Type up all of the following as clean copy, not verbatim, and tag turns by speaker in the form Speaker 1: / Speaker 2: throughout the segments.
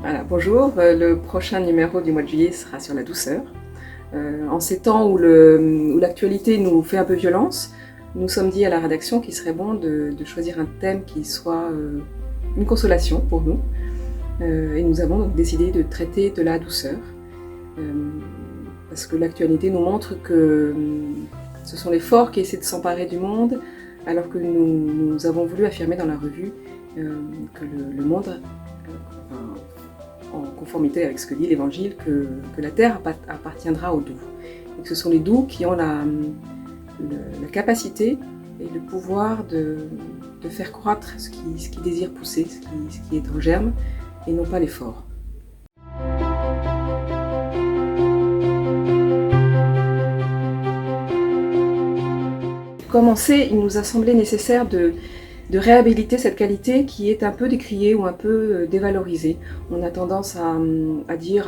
Speaker 1: Voilà, bonjour, le prochain numéro du mois de juillet sera sur la douceur. En ces temps où l'actualité nous fait un peu violence, nous sommes dit à la rédaction qu'il serait bon de choisir un thème qui soit une consolation pour nous. Et nous avons donc décidé de traiter de la douceur. Parce que l'actualité nous montre que ce sont les forts qui essaient de s'emparer du monde, alors que nous avons voulu affirmer dans la revue que le monde, en conformité avec ce que dit l'Évangile, que la terre appartiendra aux doux. Et que ce sont les doux qui ont la capacité et le pouvoir de faire croître ce qui désire pousser, ce qui est en germe, et non pas les forts. Pour commencer, il nous a semblé nécessaire de réhabiliter cette qualité qui est un peu décriée ou un peu dévalorisée. On a tendance à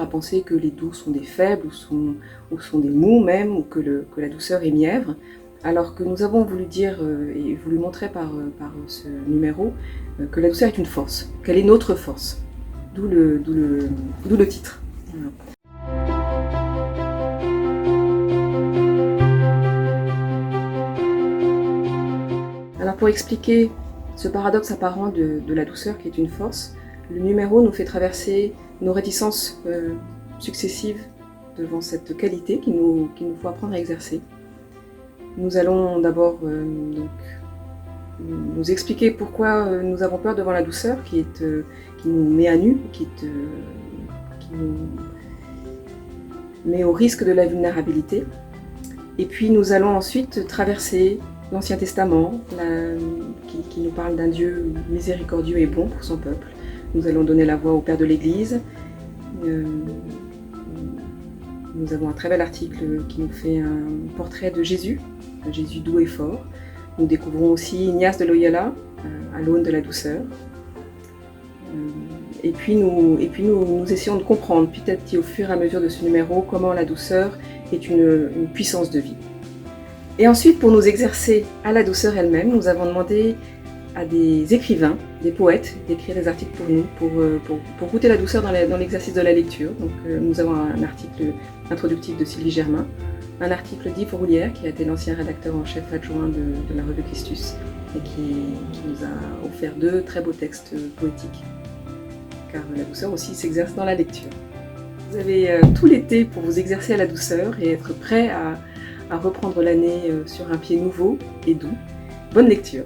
Speaker 1: penser que les doux sont des faibles ou sont des mous même, ou que la douceur est mièvre, alors que nous avons voulu dire et voulu montrer par ce numéro que la douceur est une force, qu'elle est notre force, d'où le titre. Voilà. Alors pour expliquer ce paradoxe apparent de la douceur qui est une force, le numéro nous fait traverser nos réticences successives devant cette qualité qu'il nous faut apprendre à exercer. Nous allons d'abord nous expliquer pourquoi nous avons peur devant la douceur qui nous met à nu, qui nous met au risque de la vulnérabilité. Et puis nous allons ensuite traverser l'Ancien Testament, qui nous parle d'un Dieu miséricordieux et bon pour son peuple. Nous allons donner la voix au Père de l'Église. Nous avons un très bel article qui nous fait un portrait de Jésus, un Jésus doux et fort. Nous découvrons aussi Ignace de Loyola, à l'aune de la douceur. Et puis nous essayons de comprendre, peut-être au fur et à mesure de ce numéro, comment la douceur est une puissance de vie. Et ensuite, pour nous exercer à la douceur elle-même, nous avons demandé à des écrivains, des poètes, d'écrire des articles pour nous, pour goûter la douceur dans l'exercice de la lecture. Donc, nous avons un article introductif de Sylvie Germain, un article d'Yves Roulière, qui a été l'ancien rédacteur en chef adjoint de la revue Christus, et qui nous a offert 2 très beaux textes poétiques, car la douceur aussi s'exerce dans la lecture. Vous avez tout l'été pour vous exercer à la douceur et être prêt à reprendre l'année sur un pied nouveau et doux. Bonne lecture!